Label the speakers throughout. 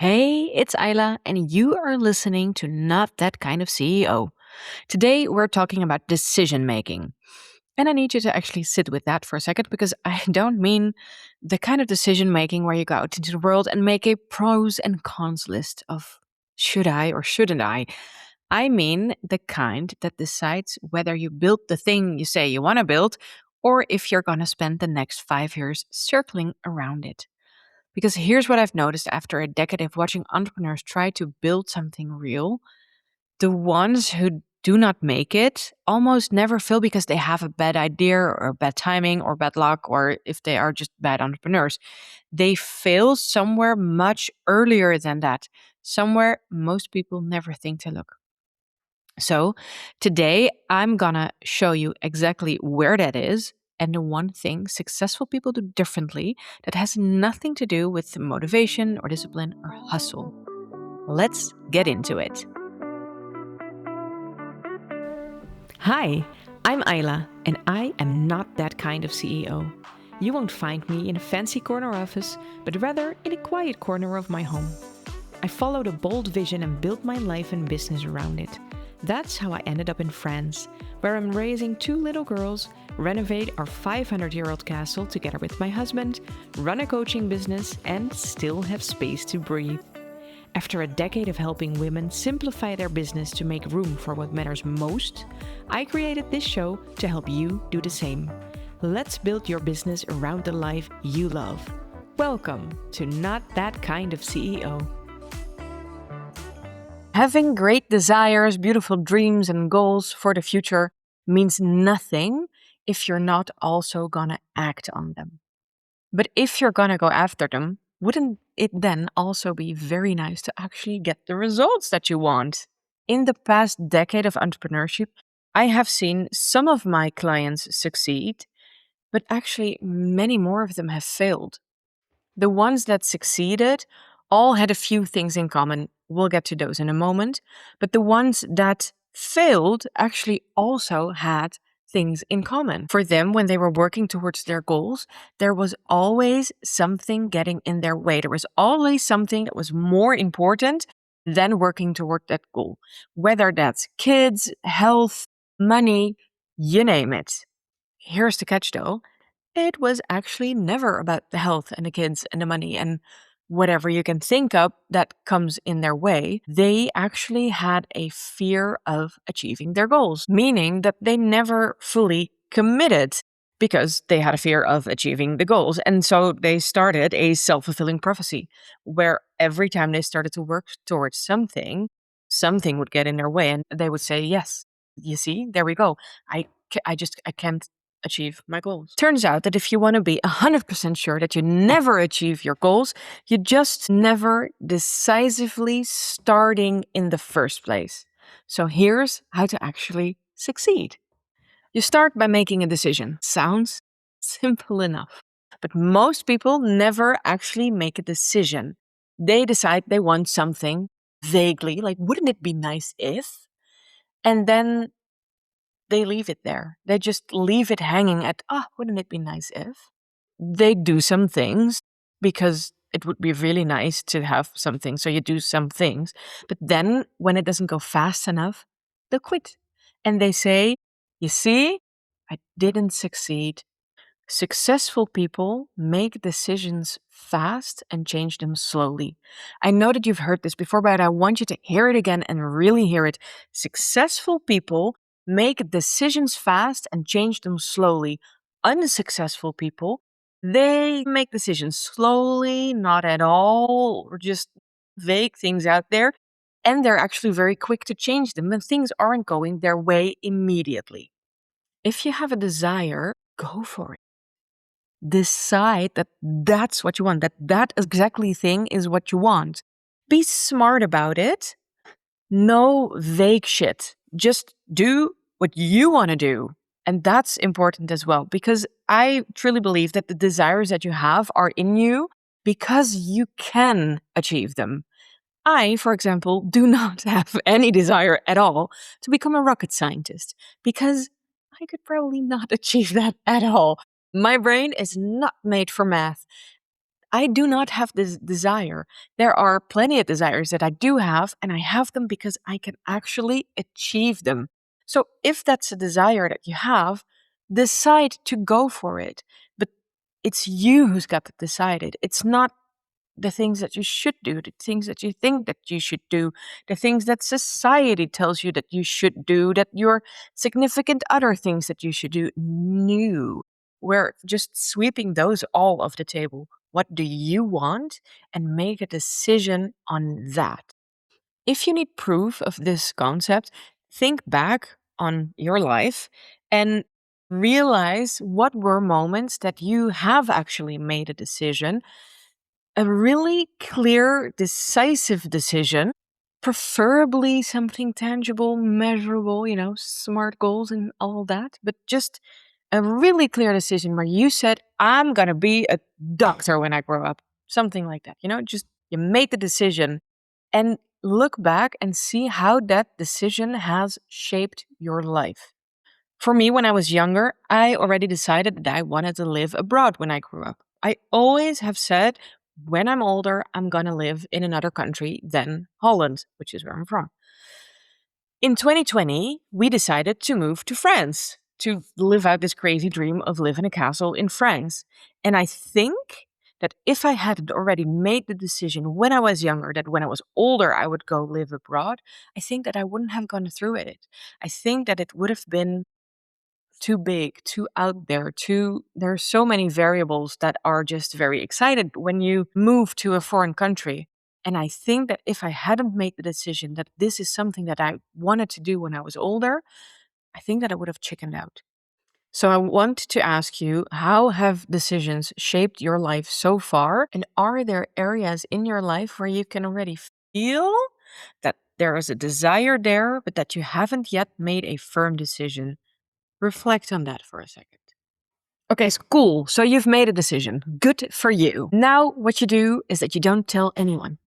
Speaker 1: Hey, it's Ayla, and you are listening to Not That Kind of CEO. Today, we're talking about decision making. And I need you to actually sit with that for a second because I don't mean the kind of decision making where you go out into the world and make a pros and cons list of should I or shouldn't I. I mean the kind that decides whether you build the thing you say you want to build or if you're going to spend the next 5 years circling around it. Because here's what I've noticed after a decade of watching entrepreneurs try to build something real. The ones who do not make it almost never fail because they have a bad idea or bad timing or bad luck, or if they are just bad entrepreneurs. They fail somewhere much earlier than that, somewhere most people never think to look. So today I'm gonna show you exactly where that is and the one thing successful people do differently that has nothing to do with motivation or discipline or hustle. Let's get into it. Hi, I'm Ayla, and I am not that kind of CEO. You won't find me in a fancy corner office, but rather in a quiet corner of my home. I followed a bold vision and built my life and business around it. That's how I ended up in France, where I'm raising two little girls, renovate our 500-year-old castle together with my husband, run a coaching business, and still have space to breathe. After a decade of helping women simplify their business to make room for what matters most, I created this show to help you do the same. Let's build your business around the life you love. Welcome to Not That Kind of CEO. Having great desires, beautiful dreams, and goals for the future means nothing if you're not also gonna act on them. But if you're gonna go after them, wouldn't it then also be very nice to actually get the results that you want? In the past decade of entrepreneurship, I have seen some of my clients succeed, but actually many more of them have failed. The ones that succeeded all had a few things in common. We'll get to those in a moment. But the ones that failed actually also had things in common. For them, when they were working towards their goals, there was always something getting in their way. There was always something that was more important than working toward that goal, whether that's kids, health, money, you name it. Here's the catch though, it was actually never about the health and the kids and the money and whatever you can think of that comes in their way. They actually had a fear of achieving their goals, meaning that they never fully committed because they had a fear of achieving the goals. And so they started a self-fulfilling prophecy where every time they started to work towards something, something would get in their way and they would say, yes, you see, there we go. I can't achieve my goals. Turns out that if you want to be 100% sure that you never achieve your goals, you just never decisively starting in the first place. So here's how to actually succeed. You start by making a decision. Sounds simple enough. But most people never actually make a decision. They decide they want something vaguely, like, wouldn't it be nice if? And then they leave it there. They just leave it hanging at, wouldn't it be nice if? They do some things because it would be really nice to have something. So you do some things. But then when it doesn't go fast enough, they'll quit. And they say, you see, I didn't succeed. Successful people make decisions fast and change them slowly. I know that you've heard this before, but I want you to hear it again and really hear it. Successful people make decisions fast and change them slowly. Unsuccessful people, they make decisions slowly, not at all, or just vague things out there. And they're actually very quick to change them when things aren't going their way immediately. If you have a desire, go for it. Decide that that's what you want, that exactly thing is what you want. Be smart about it. No vague shit. Just do what you want to do. And that's important as well, because I truly believe that the desires that you have are in you because you can achieve them. I, for example, do not have any desire at all to become a rocket scientist because I could probably not achieve that at all. My brain is not made for math. I do not have this desire. There are plenty of desires that I do have, and I have them because I can actually achieve them. So if that's a desire that you have, decide to go for it. But it's you who's got to decide it. It's not the things that you should do, the things that you think that you should do, the things that society tells you that you should do, that your significant other things that you should do. No. We're just sweeping those all off the table. What do you want? And make a decision on that. If you need proof of this concept, think back on your life and realize what were moments that you have actually made a decision, a really clear, decisive decision, preferably something tangible, measurable, smart goals and all that, but just a really clear decision where you said, I'm going to be a doctor when I grow up. Something like that. Just you made the decision and look back and see how that decision has shaped your life. For me, when I was younger, I already decided that I wanted to live abroad when I grew up. I always have said, when I'm older, I'm going to live in another country than Holland, which is where I'm from. In 2020, we decided to move to France to live out this crazy dream of living in a castle in France. And I think that if I hadn't already made the decision when I was younger, that when I was older, I would go live abroad, I think that I wouldn't have gone through it. I think that it would have been too big, too out there, there are so many variables that are just very excited when you move to a foreign country. And I think that if I hadn't made the decision that this is something that I wanted to do when I was older, I think that I would have chickened out. So I want to ask you, how have decisions shaped your life so far? And are there areas in your life where you can already feel that there is a desire there, but that you haven't yet made a firm decision? Reflect on that for a second. Okay, so cool. So you've made a decision. Good for you. Now, what you do is that you don't tell anyone,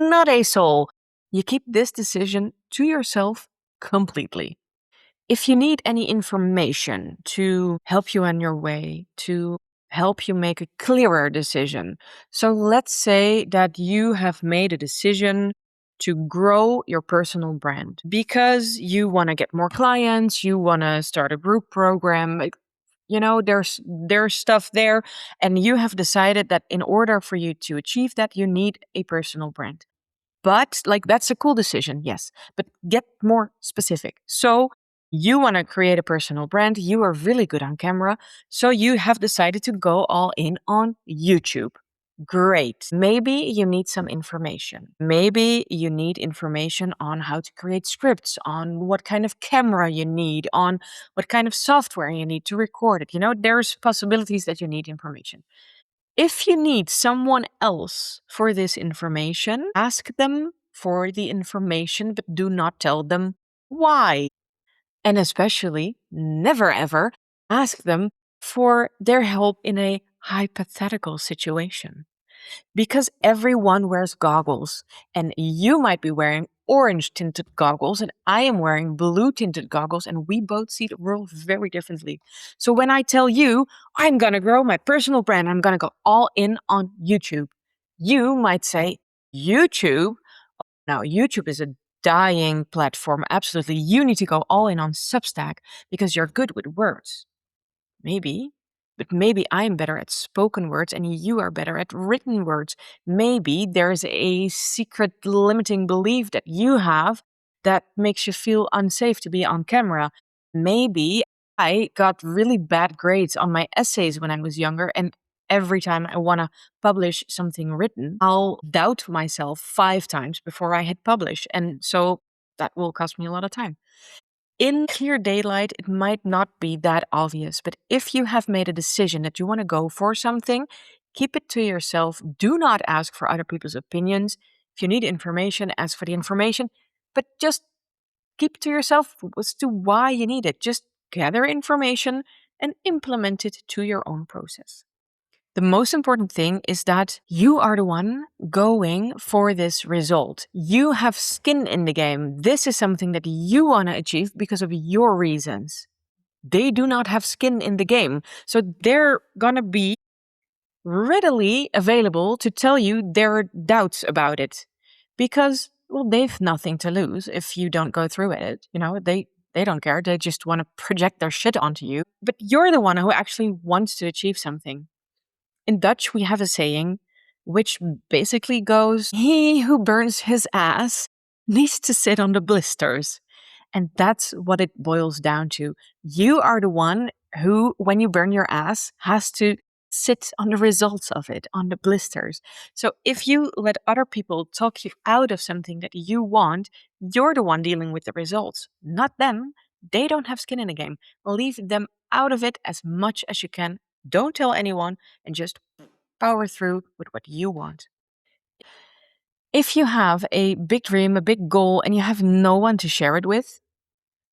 Speaker 1: not a soul. You keep this decision to yourself completely. If you need any information to help you on your way, to help you make a clearer decision. So let's say that you have made a decision to grow your personal brand because you want to get more clients, you want to start a group program. There's stuff there, and you have decided that in order for you to achieve that, you need a personal brand. But that's a cool decision, yes. But get more specific. So you want to create a personal brand. You are really good on camera. So you have decided to go all in on YouTube. Great. Maybe you need some information. Maybe you need information on how to create scripts, on what kind of camera you need, on what kind of software you need to record it. There's possibilities that you need information. If you need someone else for this information, ask them for the information, but do not tell them why. And especially, never ever ask them for their help in a hypothetical situation. Because everyone wears goggles, and you might be wearing orange tinted goggles, and I am wearing blue tinted goggles, and we both see the world very differently. So when I tell you, I'm going to grow my personal brand, I'm going to go all in on YouTube, you might say, YouTube? Now, YouTube is a dying platform. Absolutely. You need to go all in on Substack because you're good with words. Maybe. But maybe I'm better at spoken words and you are better at written words. Maybe there's a secret limiting belief that you have that makes you feel unsafe to be on camera. Maybe I got really bad grades on my essays when I was younger, and every time I want to publish something written, I'll doubt myself 5 times before I hit publish. And so that will cost me a lot of time. In clear daylight, it might not be that obvious, but if you have made a decision that you want to go for something, keep it to yourself. Do not ask for other people's opinions. If you need information, ask for the information, but just keep it to yourself as to why you need it. Just gather information and implement it to your own process. The most important thing is that you are the one going for this result. You have skin in the game. This is something that you want to achieve because of your reasons. They do not have skin in the game. So they're going to be readily available to tell you their doubts about it because, well, they've nothing to lose if you don't go through it. They don't care. They just want to project their shit onto you. But you're the one who actually wants to achieve something. In Dutch, we have a saying which basically goes, he who burns his ass needs to sit on the blisters. And that's what it boils down to. You are the one who, when you burn your ass, has to sit on the results of it, on the blisters. So if you let other people talk you out of something that you want, you're the one dealing with the results, not them. They don't have skin in the game. Leave them out of it as much as you can. Don't tell anyone and just power through with what you want. If you have a big dream, a big goal, and you have no one to share it with,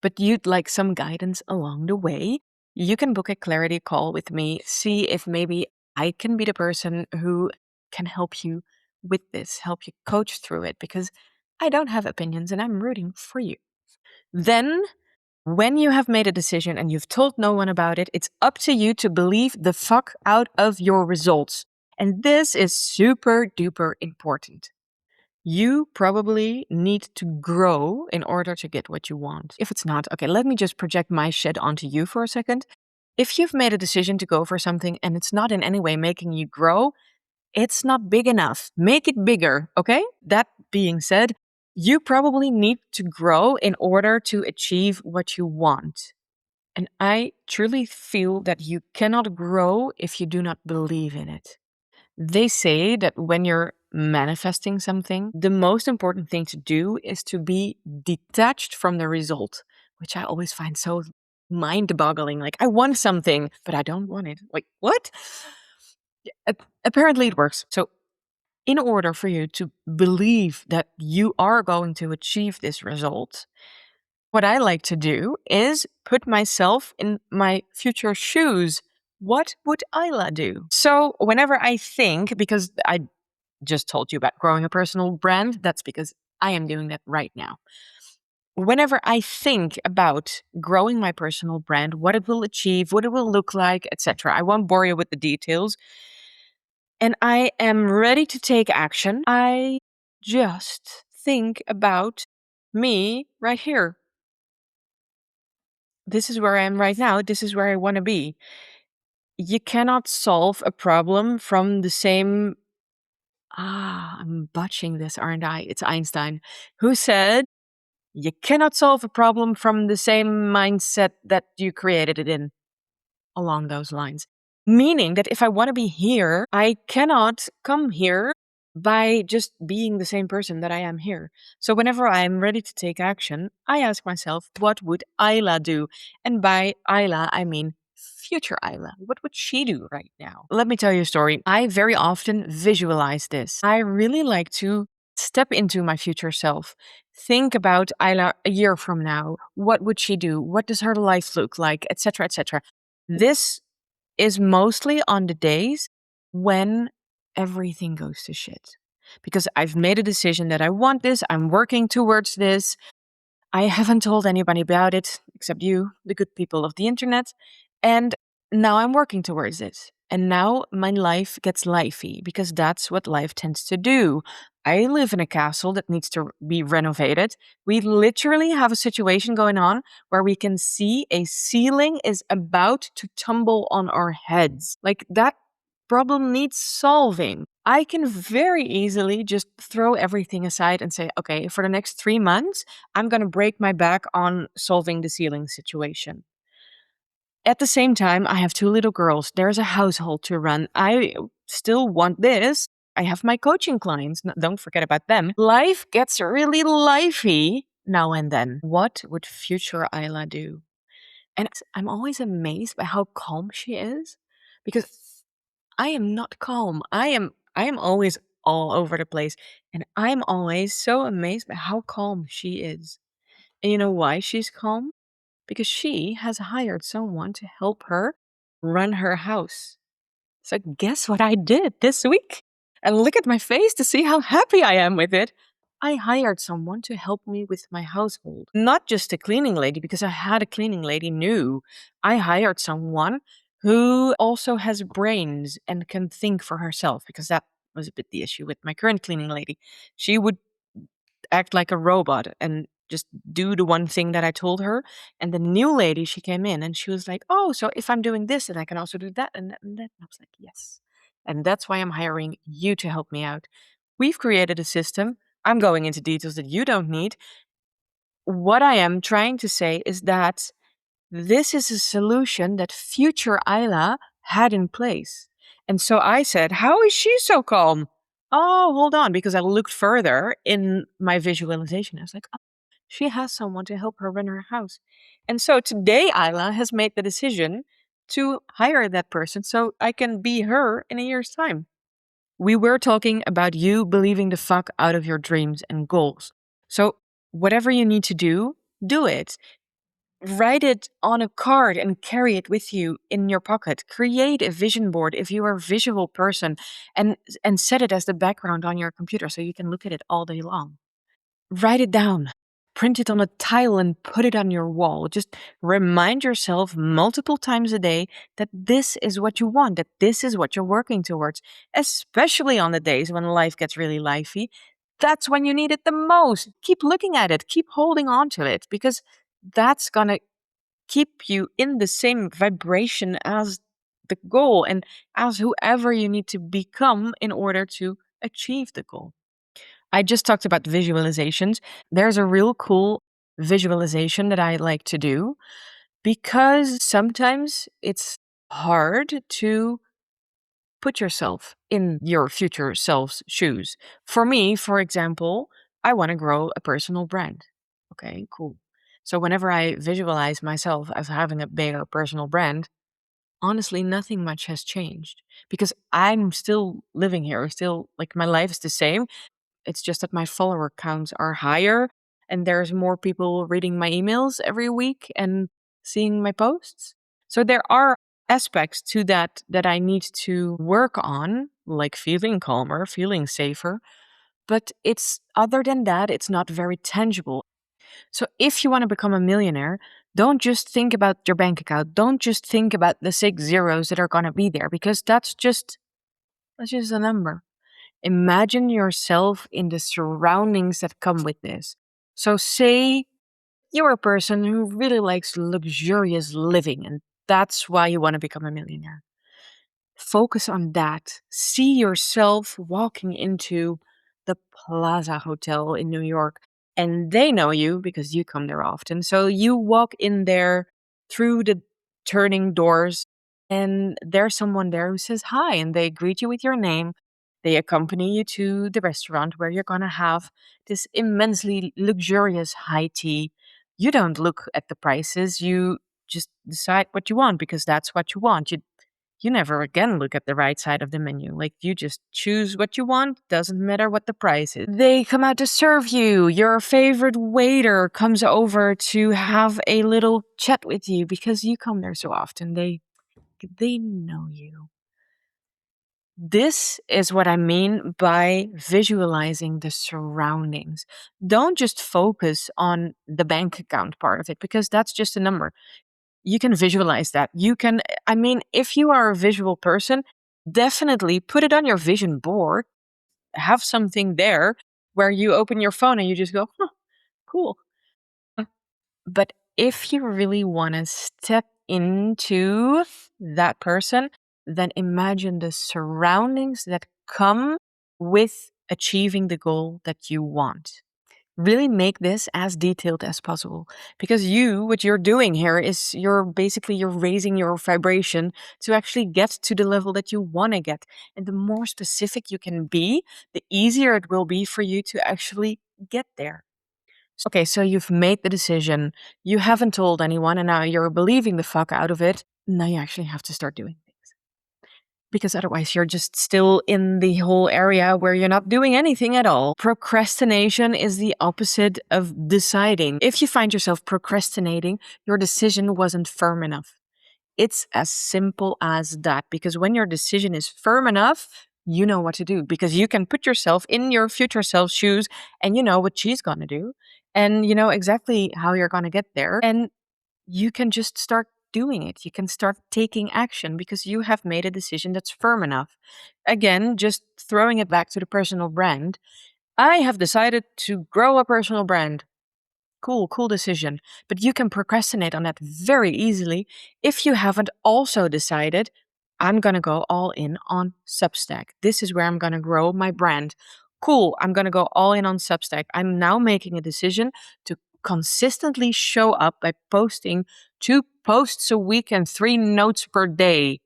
Speaker 1: but you'd like some guidance along the way, you can book a clarity call with me. See if maybe I can be the person who can help you with this, help you coach through it, because I don't have opinions and I'm rooting for you. Then, when you have made a decision and you've told no one about it, it's up to you to believe the fuck out of your results. And this is super duper important. You probably need to grow in order to get what you want. If it's not, okay, let me just project my shit onto you for a second. If you've made a decision to go for something and it's not in any way making you grow, it's not big enough. Make it bigger, okay? That being said, you probably need to grow in order to achieve what you want. And I truly feel that you cannot grow if you do not believe in it. They say that when you're manifesting something, the most important thing to do is to be detached from the result, which I always find so mind boggling. Like, I want something, but I don't want it. Like, what? Apparently, it works. So, in order for you to believe that you are going to achieve this result, what I like to do is put myself in my future shoes. What would Isla do? So, whenever I think, because I just told you about growing a personal brand, that's because I am doing that right now. Whenever I think about growing my personal brand, what it will achieve, what it will look like, etc., I won't bore you with the details, and I am ready to take action, I just think about me right here. This is where I am right now. This is where I want to be. You cannot solve a problem from the same. I'm botching this, aren't I? It's Einstein who said, you cannot solve a problem from the same mindset that you created it in, along those lines. Meaning that if I want to be here, I cannot come here by just being the same person that I am here. So whenever I'm ready to take action, I ask myself, what would Isla do? And by Isla, I mean future Isla. What would she do right now? Let me tell you a story. I very often visualize this. I really like to step into my future self. Think about Isla a year from now. What would she do? What does her life look like? Etc. etc. This is mostly on the days when everything goes to shit. Because I've made a decision that I want this, I'm working towards this. I haven't told anybody about it except you, the good people of the internet. And now I'm working towards it. And now my life gets lifey because that's what life tends to do. I live in a castle that needs to be renovated. We literally have a situation going on where we can see a ceiling is about to tumble on our heads. Like, that problem needs solving. I can very easily just throw everything aside and say, okay, for the next 3 months, I'm going to break my back on solving the ceiling situation. At the same time, I have 2 little girls. There's a household to run. I still want this. I have my coaching clients. Don't forget about them. Life gets really lifey now and then. What would future Isla do? And I'm always amazed by how calm she is, because I am not calm. I am always all over the place, and I'm always so amazed by how calm she is. And you know why she's calm? Because she has hired someone to help her run her house. So guess what I did this week? And look at my face to see how happy I am with it. I hired someone to help me with my household. Not just a cleaning lady, because I had a cleaning lady new. I hired someone who also has brains and can think for herself, because that was a bit the issue with my current cleaning lady. She would act like a robot and just do the one thing that I told her. And the new lady, she came in and she was like, "Oh, so if I'm doing this, then I can also do that and that and that." And I was like, "Yes." And that's why I'm hiring you to help me out. We've created a system. I'm going into details that you don't need. What I am trying to say is that this is a solution that future Isla had in place. And so I said, "How is she so calm?" Oh, hold on, because I looked further in my visualization. I was like, "Oh, she has someone to help her run her house." And so today, Isla has made the decision to hire that person so I can be her in a year's time. We were talking about you believing the fuck out of your dreams and goals. So, whatever you need to do it. Write it on a card and carry it with you in your pocket. Create a vision board if you are a visual person, and set it as the background on your computer so you can look at it all day long. Write it down. Print it on a tile and put it on your wall. Just remind yourself multiple times a day that this is what you want, that this is what you're working towards, especially on the days when life gets really lively. That's when you need it the most. Keep looking at it, keep holding on to it, because that's going to keep you in the same vibration as the goal and as whoever you need to become in order to achieve the goal. I just talked about visualizations. There's a real cool visualization that I like to do because sometimes it's hard to put yourself in your future self's shoes. For me, for example, I want to grow a personal brand. Okay, cool. So whenever I visualize myself as having a bigger personal brand, honestly, nothing much has changed because I'm still living here. Still, like my life is the same. It's just that my follower counts are higher and there's more people reading my emails every week and seeing my posts. So there are aspects to that that I need to work on, like feeling calmer, feeling safer. But it's other than that, it's not very tangible. So if you want to become a millionaire, don't just think about your bank account. Don't just think about the 6 zeros that are going to be there because that's just a number. Imagine yourself in the surroundings that come with this. So, say you're a person who really likes luxurious living, and that's why you want to become a millionaire. Focus on that. See yourself walking into the Plaza Hotel in New York, and they know you because you come there often. So, you walk in there through the turning doors, and there's someone there who says hi, and they greet you with your name. They accompany you to the restaurant where you're going to have this immensely luxurious high tea. You don't look at the prices, you just decide what you want because that's what you want. You never again look at the right side of the menu. Like you just choose what you want, doesn't matter what the price is. They come out to serve you. Your favorite waiter comes over to have a little chat with you because you come there so often. They know you. This is what I mean by visualizing the surroundings. Don't just focus on the bank account part of it because that's just a number. You can visualize that. I mean, if you are a visual person, definitely put it on your vision board. Have something there where you open your phone and you just go, huh, cool. But if you really want to step into that person, then imagine the surroundings that come with achieving the goal that you want. Really make this as detailed as possible because what you're doing here is you're raising your vibration to actually get to the level that you want to get. And the more specific you can be, the easier it will be for you to actually get there. Okay, so you've made the decision, you haven't told anyone, and now you're believing the fuck out of it. Now you actually have to start doing things. Because otherwise, you're just still in the whole area where you're not doing anything at all. Procrastination is the opposite of deciding. If you find yourself procrastinating, your decision wasn't firm enough. It's as simple as that. Because when your decision is firm enough, you know what to do. Because you can put yourself in your future self's shoes and you know what she's going to do. And you know exactly how you're going to get there. And you can just start doing it. You can start taking action because you have made a decision that's firm enough. Again, just throwing it back to the personal brand. I have decided to grow a personal brand. Cool decision. But you can procrastinate on that very easily if you haven't also decided, I'm going to go all in on Substack. This is where I'm going to grow my brand. Cool, I'm going to go all in on Substack. I'm now making a decision to consistently show up by posting 2 posts a week and 3 notes per day.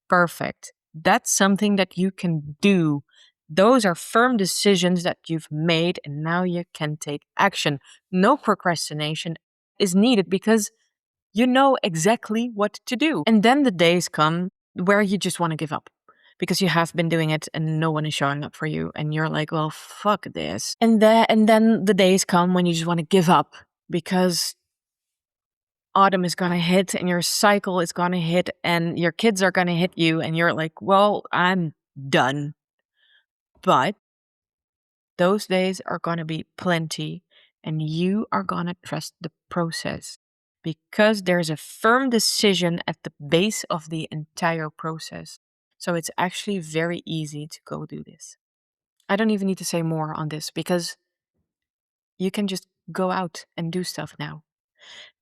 Speaker 1: Perfect. That's something that you can do. Those are firm decisions that you've made, and now you can take action. No procrastination is needed because you know exactly what to do. And then the days come where you just want to give up because you have been doing it and no one is showing up for you. And you're like, well, fuck this. And then the days come when you just want to give up because autumn is going to hit and your cycle is going to hit and your kids are going to hit you. And you're like, well, I'm done. But those days are going to be plenty and you are going to trust the process because there's a firm decision at the base of the entire process. So it's actually very easy to go do this. I don't even need to say more on this because you can just go out and do stuff now.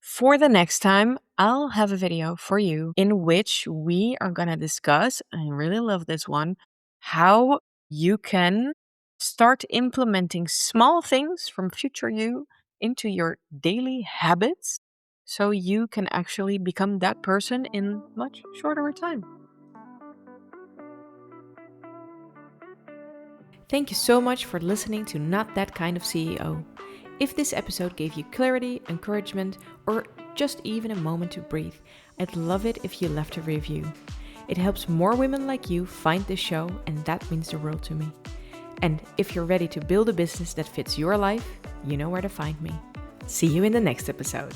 Speaker 1: For the next time, I'll have a video for you in which we are going to discuss, I really love this one, how you can start implementing small things from future you into your daily habits so you can actually become that person in much shorter time. Thank you so much for listening to Not That Kind of CEO. If this episode gave you clarity, encouragement, or just even a moment to breathe, I'd love it if you left a review. It helps more women like you find this show, and that means the world to me. And if you're ready to build a business that fits your life, you know where to find me. See you in the next episode.